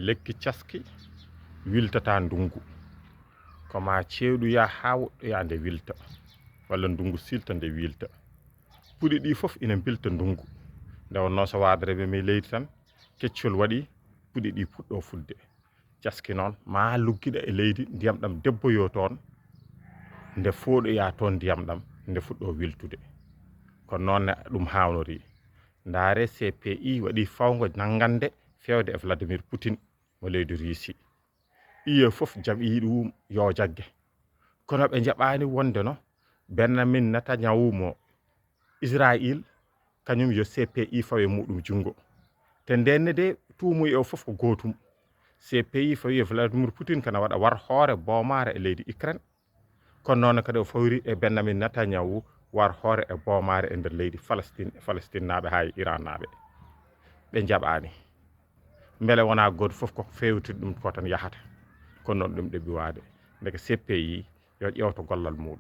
lekki caski wiltata ndungu koma ceeɗu ya ha woɗɗo ya nde wilta walla ndungu silta nde wilta puɗi ɗi fof ina bilta ndungu nde wonno so wadere mi leydi tan keccol waɗi puɗi ɗi puɗɗo fudde caski noon ma luggiɗa e leydi ndiyam ɗam debboyo toon nde fooɗoya toon ndiyam ɗam nde fuɗɗo wiltude kono noon ɗum hawnori ndaare CPI waɗi fawgo nangande fewde e Vladimir Poutine mo leydi Russie UE fof jaɓi ɗum yo jagge kono ɓe jaɓani wonde no Benjamin Netanyahu mo Israël kañum yo CPI fawe muɗum jungo te ndenne de tuumuy o fof ko gotum CPI fawi e Vladimir Poutine kana waɗa war hoore boomare e leydi Ukraine kono noon kadi o fawri e Benjamin Netanyahu war hoore e boomare e nder leydi Palestine naɓe ha e Iran naɓe ɓe jaɓani beele wona goto fof ko fewtide ɗum ko tan yahata kono noon ɗum ɗeɓɓi wade daga CPI yo ƴewto gollal muɗum